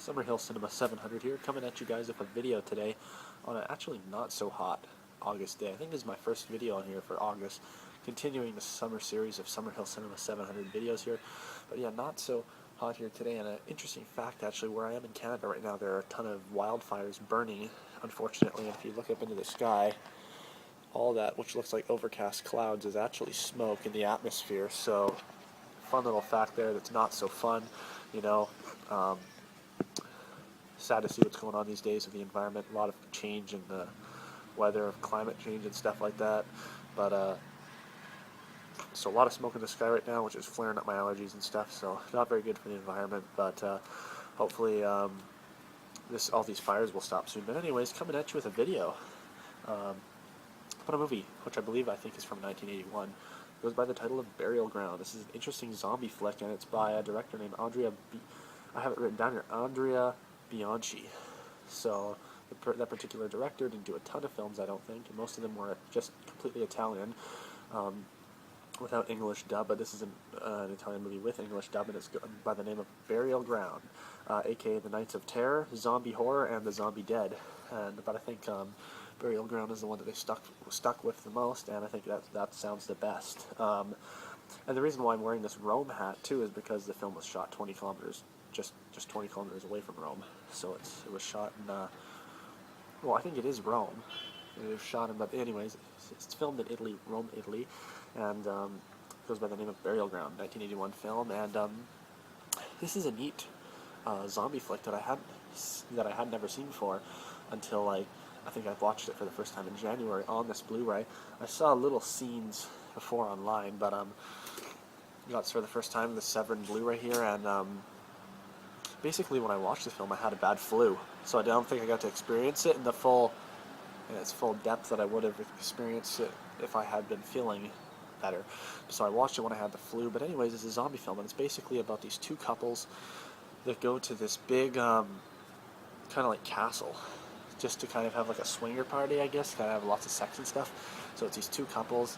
Summerhill Cinema 700 here, coming at you guys with a video today on an actually not so hot August day. I think this is my first video on here for August, continuing the summer series of Summerhill Cinema 700 videos here. But yeah, not so hot here today, and an interesting fact actually, where I am in Canada right now, there are a ton of wildfires burning, unfortunately, and if you look up into the sky, all that, which looks like overcast clouds, is actually smoke in the atmosphere. So, fun little fact there that's not so fun, you know. Sad to see what's going on these days with the environment. A lot of change in the weather, of climate change and stuff like that. But so a lot of smoke in the sky right now, which is flaring up my allergies and stuff. So not very good for the environment. But hopefully all these fires will stop soon. But anyways, coming at you with a video about a movie, which I think is from 1981. It goes by the title of Burial Ground. This is an interesting zombie flick, and it's by a director named I have it written down here, Andrea Bianchi. So that particular director didn't do a ton of films, I don't think, and most of them were just completely Italian, without English dub. But this is an Italian movie with English dub, and it's by the name of Burial Ground, aka The Nights of Terror, Zombie Horror, and The Zombie Dead. But I think Burial Ground is the one that they stuck with the most, and I think that sounds the best. And the reason why I'm wearing this Rome hat too is because the film was shot 20 kilometers, just 20 kilometers away from Rome. So it was shot in, well, I think it is Rome. It was shot in, but anyways, it's filmed in Italy, Rome, Italy, and it goes by the name of Burial Ground, 1981 film. And this is a neat zombie flick that I had never seen before until I think I watched it for the first time in January on this Blu-ray. I saw little scenes before online, but got this for the first time, the Severin Blu-ray here, and basically when I watched the film I had a bad flu, so I don't think I got to experience it in its full depth that I would have experienced it if I had been feeling better. So I watched it when I had the flu. But anyways, it's a zombie film, and it's basically about these two couples that go to this big kind of like castle, just to kind of have like a swinger party, I guess, kind of have lots of sex and stuff. So it's these two couples,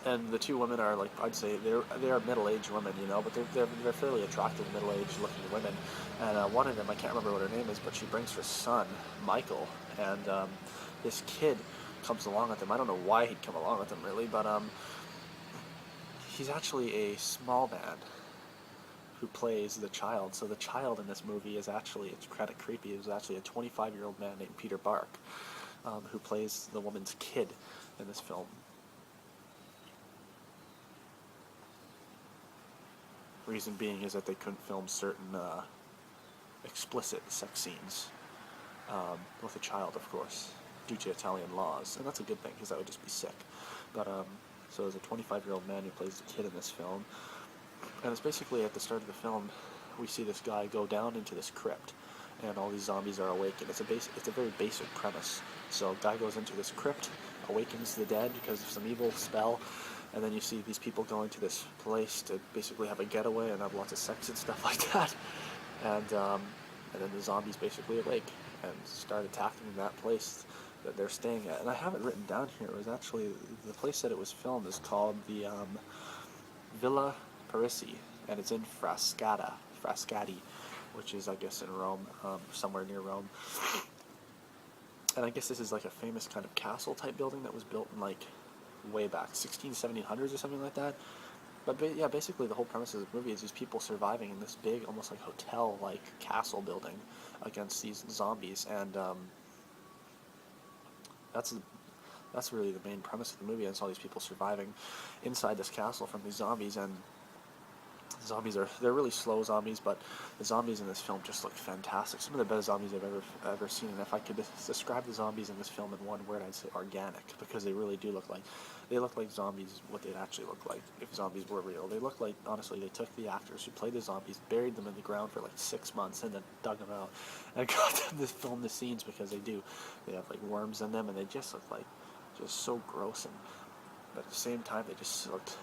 and the two women are, like, I'd say they are middle-aged women, you know, but they're fairly attractive middle-aged looking women. And one of them, I can't remember what her name is, but she brings her son, Michael, and this kid comes along with them. I don't know why he'd come along with them really, but he's actually a small man who plays the child. So the child in this movie is actually, it's kind of creepy, is actually a 25-year-old man named Peter Bark, who plays the woman's kid in this film. Reason being is that they couldn't film certain explicit sex scenes with a child, of course, due to Italian laws, and that's a good thing because that would just be sick. But so there's a 25-year-old man who plays the kid in this film, and it's basically at the start of the film we see this guy go down into this crypt, and all these zombies are awakened. It's a very basic premise. So a guy goes into this crypt, awakens the dead because of some evil spell, and then you see these people going to this place to basically have a getaway and have lots of sex and stuff like that. And then the zombies basically awake and start attacking that place that they're staying at. And I have it written down here. It was actually, the place that it was filmed is called the Villa Parisi, and it's in Frascati, which is, I guess, in Rome, somewhere near Rome. And I guess this is like a famous kind of castle type building that was built in like way back, 1700s or something like that. But yeah, basically the whole premise of the movie is these people surviving in this big, almost like hotel-like castle building against these zombies, and that's really the main premise of the movie. And it's all these people surviving inside this castle from these zombies, and zombies they're really slow zombies, but the zombies in this film just look fantastic. Some of the best zombies I've ever seen. And if I could describe the zombies in this film in one word, I'd say organic, because they really do look like zombies, what they'd actually look like if zombies were real. They look like, honestly, they took the actors who played the zombies, buried them in the ground for like 6 months, and then dug them out and got them to film the scenes, because they have like worms in them, and they just look like just so gross, but at the same time they just looked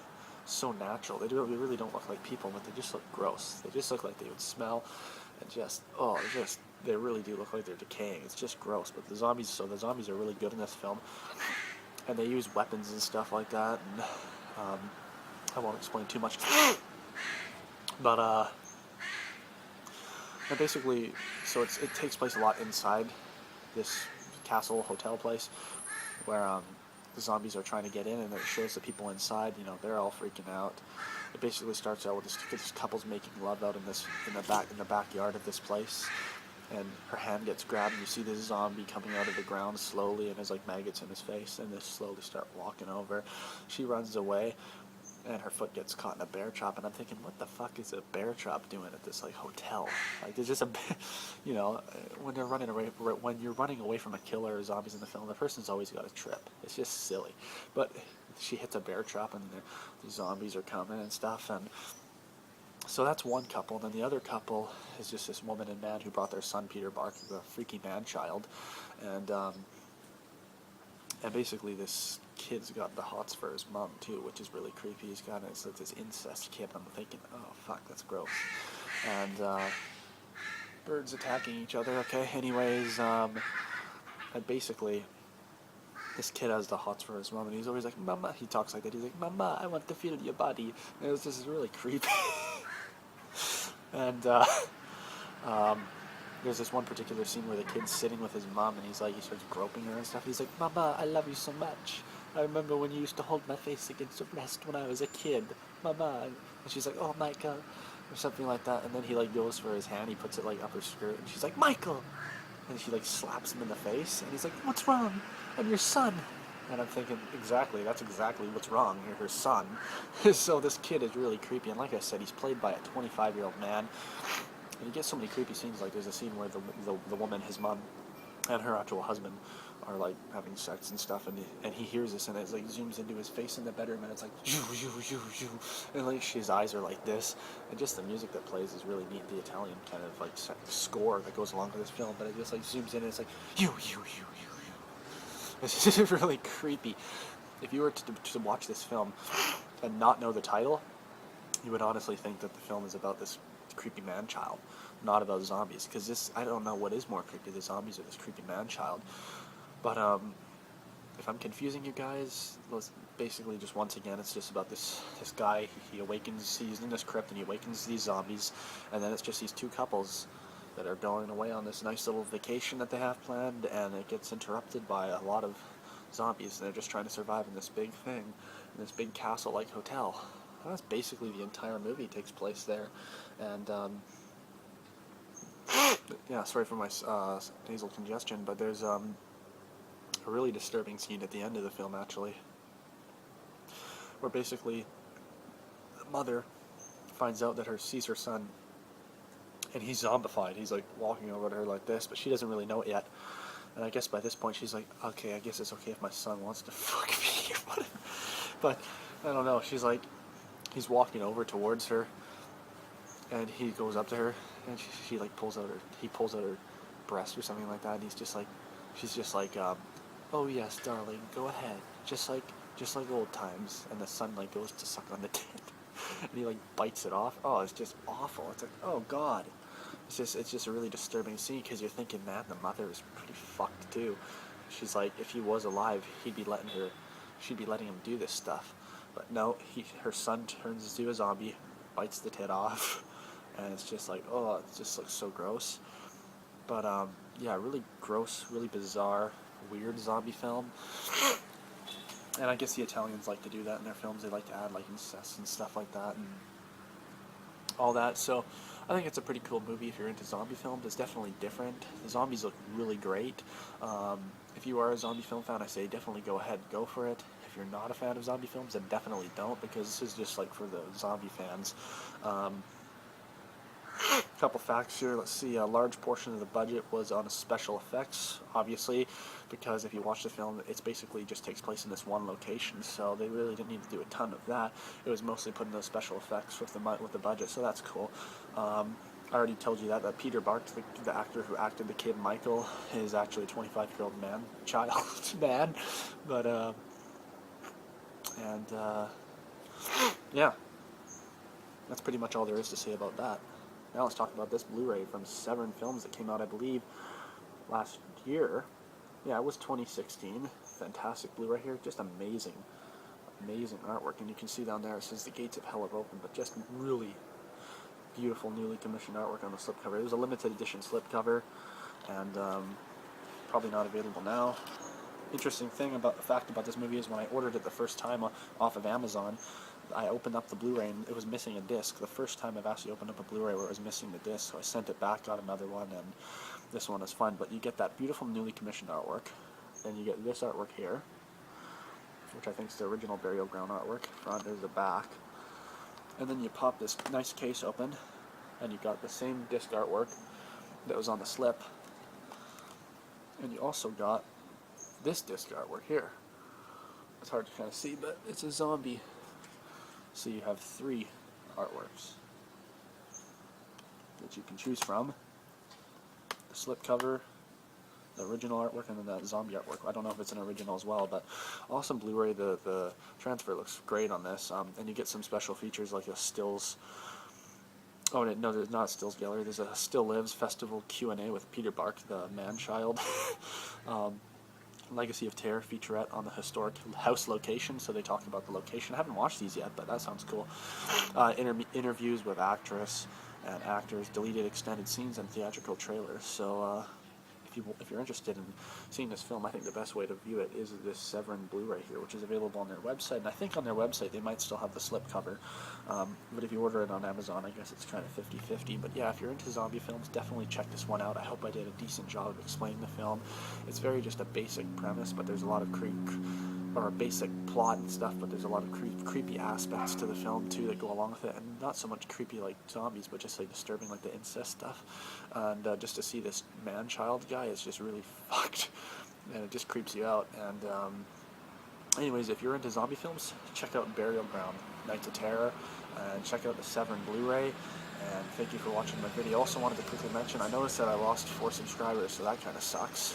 so natural. They really don't look like people, but they just look gross. They just look like they would smell, and they really do look like they're decaying. It's just gross. But the zombies are really good in this film, and they use weapons and stuff like that. And I won't explain too much, but And basically, so it takes place a lot inside this castle hotel place where the zombies are trying to get in, and it shows the people inside. You know, they're all freaking out. It basically starts out with this couple's making love out in the backyard of this place, and her hand gets grabbed, and you see this zombie coming out of the ground slowly, and there's like maggots in his face, and they slowly start walking over. She runs away, and her foot gets caught in a bear trap, and I'm thinking, what the fuck is a bear trap doing at this like hotel? Like, there's just you know, when you're running away from a killer or zombies in the film, the person's always got a trip. It's just silly, but she hits a bear trap, and the zombies are coming and stuff, and so that's one couple. And then the other couple is just this woman and man who brought their son Peter Barker, the freaky man child, and basically this kid's got the hots for his mom too, which is really creepy. He's got this incest kid. I'm thinking, oh fuck, that's gross. And birds attacking each other. Okay, anyways, and basically this kid has the hots for his mom, and he's always like, "Mama." He talks like that. He's like, "Mama, I want to feel your body." And it was just really creepy. And there's this one particular scene where the kid's sitting with his mom, and he starts groping her and stuff. He's like, "Mama, I love you so much. I remember when you used to hold my face against your breast when I was a kid, Mama." And she's like, "Oh, Michael," or something like that. And then he like goes for his hand, he puts it like up her skirt, and she's like, "Michael," and she like slaps him in the face, and he's like, "What's wrong? I'm your son." And I'm thinking, exactly, that's exactly what's wrong. You're her son. So this kid is really creepy, and like I said, he's played by a 25-year-old man. And you get so many creepy scenes. Like there's a scene where the woman, his mom, and her actual husband are like having sex and stuff, and he hears this, and it like zooms into his face in the bedroom, and it's like and like his eyes are like this, and just the music that plays is really neat. The Italian kind of like score that goes along with this film, but it just like zooms in, and it's like you. It's just really creepy. If you were to watch this film and not know the title, you would honestly think that the film is about this creepy man-child, not about zombies. Because I don't know what is more creepy, the zombies or this creepy man-child. But if I'm confusing you guys, basically just once again, it's just about this guy. He awakens. He's in this crypt, and he awakens these zombies, and then it's just these two couples that are going away on this nice little vacation that they have planned, and it gets interrupted by a lot of zombies. They're just trying to survive in this big thing, in this big castle-like hotel. That's basically the entire movie takes place there, and yeah, sorry for my nasal congestion, but there's a really disturbing scene at the end of the film, actually, where basically the mother finds out that sees her son, and he's zombified. He's like walking over to her like this, but she doesn't really know it yet. And I guess by this point she's like, okay, I guess it's okay if my son wants to fuck me. But I don't know. She's like, he's walking over towards her, and he goes up to her, and she like pulls out her breast or something like that, and she's just like, oh yes, darling, go ahead, just like old times. And the son like goes to suck on the tit, and he like bites it off. Oh, it's just awful. It's like, oh god. It's just a really disturbing scene, because you're thinking, man, the mother is pretty fucked too. She's like, if he was alive, she'd be letting him do this stuff. But no, her son turns into a zombie, bites the tit off, and it's just like, oh, it just looks so gross. But yeah, really gross, really bizarre, weird zombie film. And I guess the Italians like to do that in their films. They like to add like incest and stuff like that, and all that. So I think it's a pretty cool movie if you're into zombie films. It's definitely different. The zombies look really great. If you are a zombie film fan, I say definitely go ahead and go for it. If you're not a fan of zombie films, then definitely don't, because this is just like for the zombie fans. A couple facts here. Let's see. A large portion of the budget was on special effects, obviously, because if you watch the film, it basically just takes place in this one location, so they really didn't need to do a ton of that. It was mostly put in those special effects with the budget, so that's cool. I already told you that Peter Bark, the actor who acted the kid Michael, is actually a 25-year-old man. But yeah, that's pretty much all there is to say about that. Now let's talk about this Blu-ray from Severn Films that came out, I believe, last year. Yeah, it was 2016. Fantastic Blu-ray here. Just amazing artwork. And you can see down there it says The Gates of Hell are open, but just really beautiful newly commissioned artwork on the slipcover. It was a limited edition slipcover, and probably not available now. Interesting thing about the fact about this movie is when I ordered it the first time off of Amazon, I opened up the Blu-ray and it was missing a disc. The first time I've actually opened up a Blu-ray where it was missing the disc, so I sent it back, got another one, and this one is fun. But you get that beautiful newly commissioned artwork, then you get this artwork here, which I think is the original Burial Ground artwork. Front, there's the back, and then you pop this nice case open, and you got the same disc artwork that was on the slip, and you also got this disc artwork here. It's hard to kind of see, but it's a zombie. So you have 3 artworks that you can choose from. The slipcover, the original artwork, and then that zombie artwork. I don't know if it's an original as well, but awesome Blu-ray. The transfer looks great on this, and you get some special features like a stills. Oh no, there's not a stills gallery. There's a Still Lives Festival Q&A with Peter Bark, the man-child. Legacy of Terror featurette on the historic house location, so they talk about the location. I haven't watched these yet, but that sounds cool. Interviews with actress and actors, deleted extended scenes, and theatrical trailers. So if you're interested in seeing this film, I think the best way to view it is this Severin Blu-ray here, which is available on their website. And I think on their website they might still have the slipcover. But if you order it on Amazon, I guess it's kind of 50-50. But yeah, if you're into zombie films, definitely check this one out. I hope I did a decent job of explaining the film. It's very just a basic premise, but there's a lot of or a basic plot and stuff, but there's a lot of creepy aspects to the film too that go along with it, and not so much creepy like zombies, but just like disturbing, like the incest stuff. And just to see this man-child guy is just really fucked, and it just creeps you out. And anyways, if you're into zombie films, check out Burial Ground, Nights of Terror, and check out the Severin Blu-ray. And thank you for watching my video. Also wanted to quickly mention, I noticed that I lost 4 subscribers, so that kind of sucks.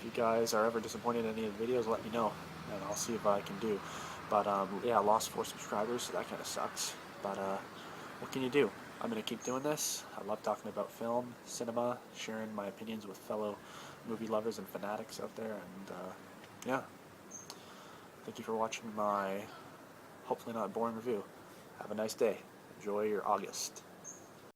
If you guys are ever disappointed in any of the videos, let me know, and I'll see if I can do. But yeah, I lost 4 subscribers, so that kind of sucks. But what can you do? I'm going to keep doing this. I love talking about film, cinema, sharing my opinions with fellow movie lovers and fanatics out there, and yeah. Thank you for watching my hopefully not boring review. Have a nice day. Enjoy your August.